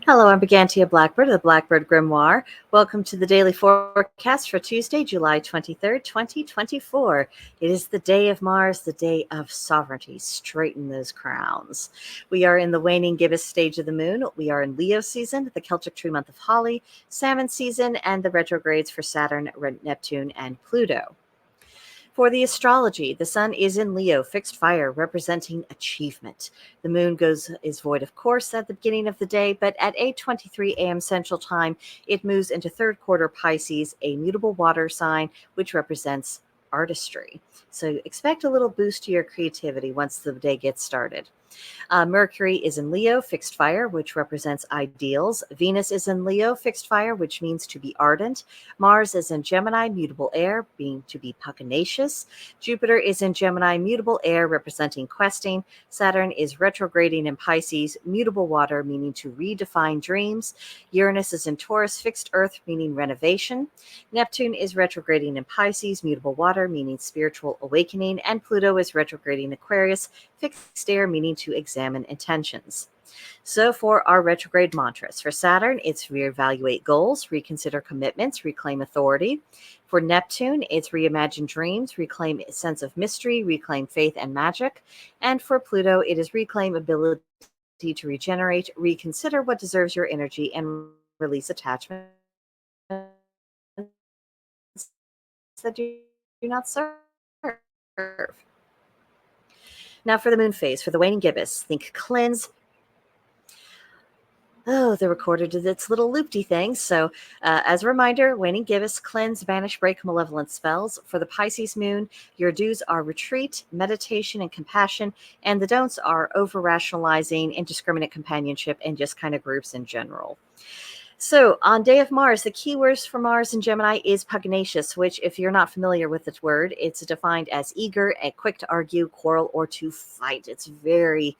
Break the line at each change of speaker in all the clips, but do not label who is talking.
Hello, I'm Brigantia Blackbird of the Blackbird Grimoire. Welcome to the daily forecast for Tuesday, July 23rd, 2024. It is the day of Mars, the day of sovereignty. Straighten those crowns. We are in the waning gibbous stage of the moon. We are in Leo season, the Celtic tree month of Holly, salmon season, and the retrogrades for Saturn, Neptune, and Pluto. For the astrology, the sun is in Leo, fixed fire, representing achievement. The moon is void of course at the beginning of the day, but at 8:23 a.m. Central Time, it moves into third quarter Pisces, a mutable water sign, which represents artistry. So expect a little boost to your creativity once the day gets started. Mercury is in Leo, fixed fire, which represents ideals. Venus is in Leo, fixed fire, which means to be ardent. Mars is in Gemini, mutable air, being to be pugnacious. Jupiter is in Gemini, mutable air, representing questing. Saturn is retrograding in Pisces, mutable water, meaning to redefine dreams. Uranus is in Taurus, fixed earth, meaning renovation. Neptune is retrograding in Pisces, mutable water, meaning spiritual awakening. And Pluto is retrograding in Aquarius, fixed air, meaning to examine intentions. So for our retrograde mantras, for Saturn, it's reevaluate goals, reconsider commitments, reclaim authority. For Neptune, it's reimagine dreams, reclaim a sense of mystery, reclaim faith and magic. And for Pluto, it is reclaim ability to regenerate, reconsider what deserves your energy, and release attachments that do not serve. Now for the moon phase, for the waning gibbous, think cleanse. Oh, the recorder did its little loopty thing. So, as a reminder, waning gibbous, cleanse, banish, break malevolent spells. For the Pisces moon, your do's are retreat, meditation, and compassion, and the don'ts are over rationalizing, indiscriminate companionship, and just kind of groups in general. So, on day of Mars, the keywords for Mars in Gemini is pugnacious, which, if you're not familiar with this word, it's defined as eager and quick to argue, quarrel, or to fight. It's very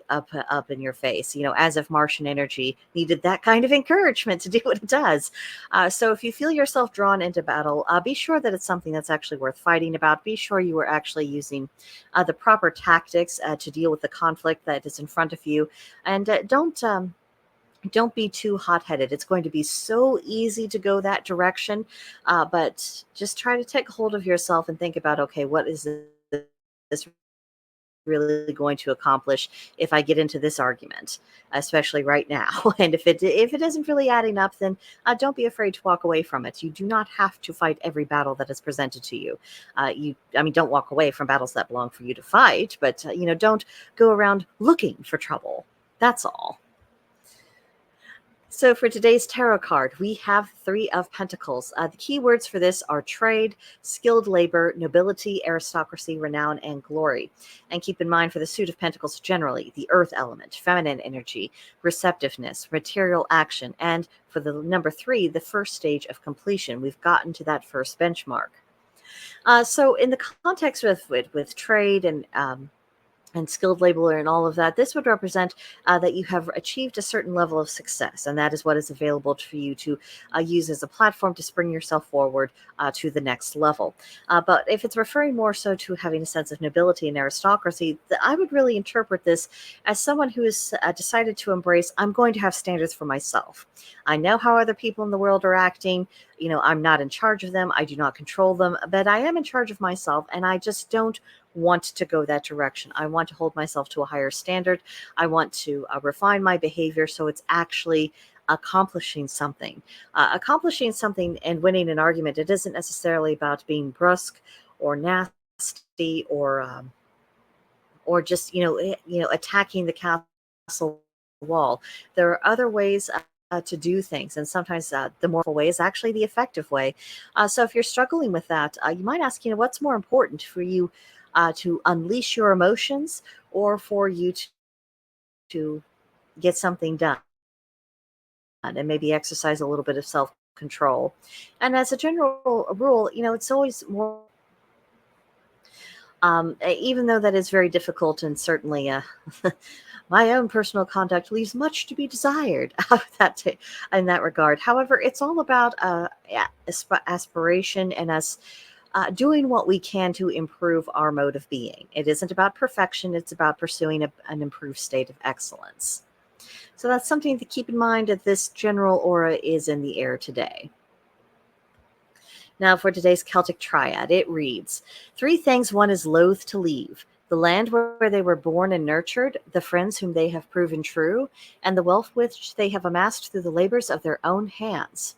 up in your face, as if Martian energy needed that kind of encouragement to do what it does. So if you feel yourself drawn into battle, be sure that it's something that's actually worth fighting about. Be sure you are actually using the proper tactics to deal with the conflict that is in front of you, and don't be too hot-headed. It's going to be so easy to go that direction, but just try to take hold of yourself and think about, okay, what is this really going to accomplish if I get into this argument, especially right now? And if it isn't really adding up, then don't be afraid to walk away from it. You do not have to fight every battle that is presented to you. Don't walk away from battles that belong for you to fight, but don't go around looking for trouble. That's all. So for today's tarot card, we have Three of Pentacles. The key words for this are trade, skilled labor, nobility, aristocracy, renown, and glory. And keep in mind for the Suit of Pentacles generally, the earth element, feminine energy, receptiveness, material action, and for the number 3, the first stage of completion. We've gotten to that first benchmark. So in the context with trade and skilled laborer and all of that, this would represent that you have achieved a certain level of success, and that is what is available for you to use as a platform to spring yourself forward to the next level. But if it's referring more so to having a sense of nobility and aristocracy, I would really interpret this as someone who has decided to embrace, I'm going to have standards for myself. I know how other people in the world are acting. I'm not in charge of them. I do not control them, but I am in charge of myself, and I just don't want to go that direction. I want to hold myself to a higher standard. I want to refine my behavior so it's actually accomplishing something. Accomplishing something and winning an argument, it isn't necessarily about being brusque or nasty or just attacking the castle wall. There are other ways to do things, and sometimes the more way is actually the effective way. So if you're struggling with that, you might ask, what's more important for you, to unleash your emotions, or for you to get something done and maybe exercise a little bit of self-control. And as a general rule, it's always more, even though that is very difficult, and certainly my own personal conduct leaves much to be desired in that regard. However, it's all about aspiration and us doing what we can to improve our mode of being. It isn't about perfection. It's about pursuing an improved state of excellence. So that's something to keep in mind that this general aura is in the air today. Now, for today's Celtic triad, it reads 3 things one is loath to leave: the land where they were born and nurtured, the friends whom they have proven true, and the wealth which they have amassed through the labors of their own hands.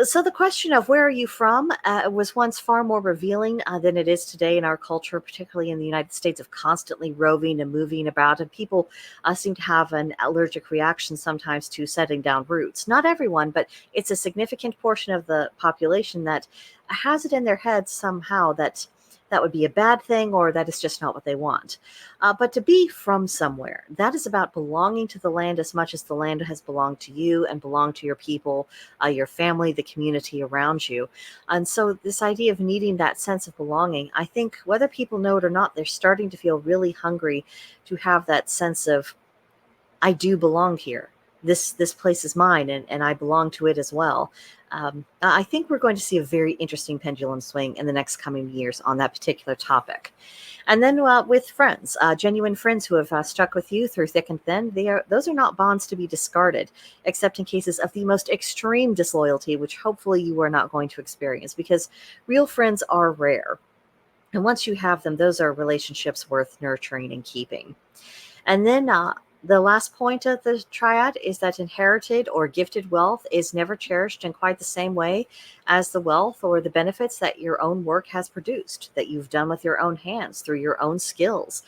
So, the question of where are you from was once far more revealing than it is today in our culture, particularly in the United States, of constantly roving and moving about. And people seem to have an allergic reaction sometimes to setting down roots. Not everyone, but it's a significant portion of the population that has it in their heads somehow that that would be a bad thing or that is just not what they want. But to be from somewhere, that is about belonging to the land as much as the land has belonged to you and belonged to your people, your family, the community around you. And so, this idea of needing that sense of belonging, I think whether people know it or not, they're starting to feel really hungry to have that sense of, I do belong here. This place is mine, and I belong to it as well. I think we're going to see a very interesting pendulum swing in the next coming years on that particular topic. And then with friends, genuine friends who have stuck with you through thick and thin, those are not bonds to be discarded, except in cases of the most extreme disloyalty, which hopefully you are not going to experience, because real friends are rare. And once you have them, those are relationships worth nurturing and keeping. And then the last point of the triad is that inherited or gifted wealth is never cherished in quite the same way as the wealth or the benefits that your own work has produced, that you've done with your own hands, through your own skills,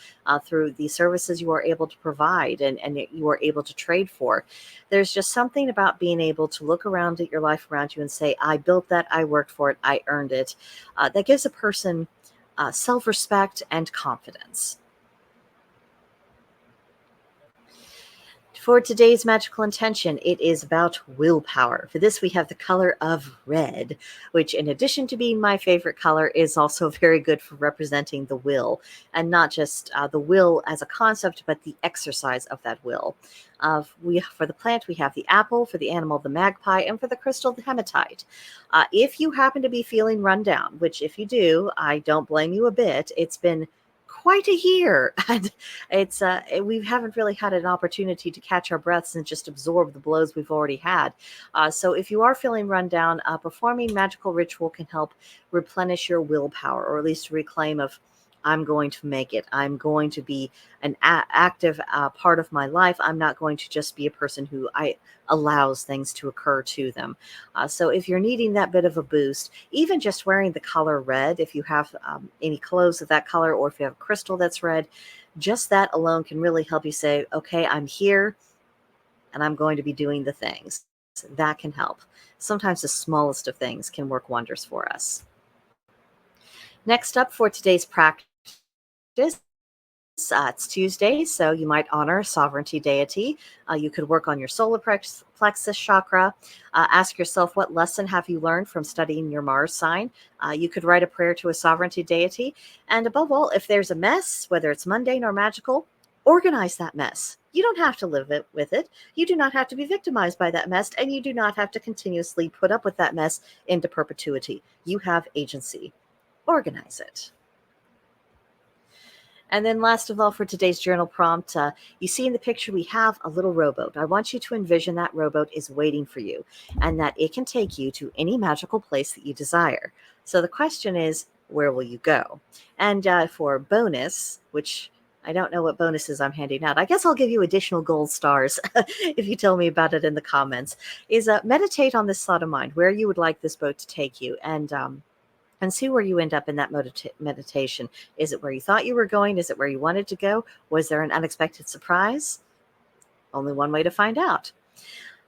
through the services you are able to provide and you are able to trade for. There's just something about being able to look around at your life around you and say, I built that, I worked for it, I earned it. That gives a person self-respect and confidence. For today's magical intention, it is about willpower. For this, we have the color of red, which, in addition to being my favorite color, is also very good for representing the will, and not just the will as a concept, but the exercise of that will. For the plant, we have the apple; for the animal, the magpie; and for the crystal, the hematite. If you happen to be feeling run down, which if you do, I don't blame you a bit. It's been quite a year, and we haven't really had an opportunity to catch our breaths and just absorb the blows we've already had. So if you are feeling run down, performing magical ritual can help replenish your willpower, or at least reclaim of, I'm going to make it. I'm going to be an active part of my life. I'm not going to just be a person who allows things to occur to them. So if you're needing that bit of a boost, even just wearing the color red, if you have any clothes of that color, or if you have a crystal that's red, just that alone can really help you say, okay, I'm here and I'm going to be doing the things. That can help. Sometimes the smallest of things can work wonders for us. Next up for today's practice, it's Tuesday, so you might honor a sovereignty deity. You could work on your solar plexus chakra. Ask yourself, what lesson have you learned from studying your Mars sign? You could write a prayer to a sovereignty deity. And above all, if there's a mess, whether it's mundane or magical, organize that mess. You don't have to live with it. You do not have to be victimized by that mess, and you do not have to continuously put up with that mess into perpetuity. You have agency. Organize it. And then last of all, for today's journal prompt, you see in the picture we have a little rowboat. I want you to envision that rowboat is waiting for you and that it can take you to any magical place that you desire. So the question is, where will you go? And for bonus, which I don't know what bonuses I'm handing out, I guess I'll give you additional gold stars if you tell me about it in the comments, is meditate on this thought of mine, where you would like this boat to take you. And see where you end up in that meditation. Is it where you thought you were going? Is it where you wanted to go? Was there an unexpected surprise? Only one way to find out.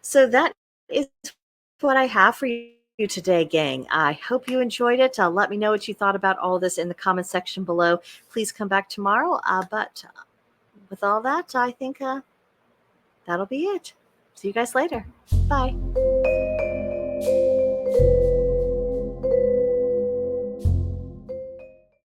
So that is what I have for you today, gang. I hope you enjoyed it. Let me know what you thought about all this in the comment section below. Please come back tomorrow. But with all that, I think that'll be it. See you guys later. Bye.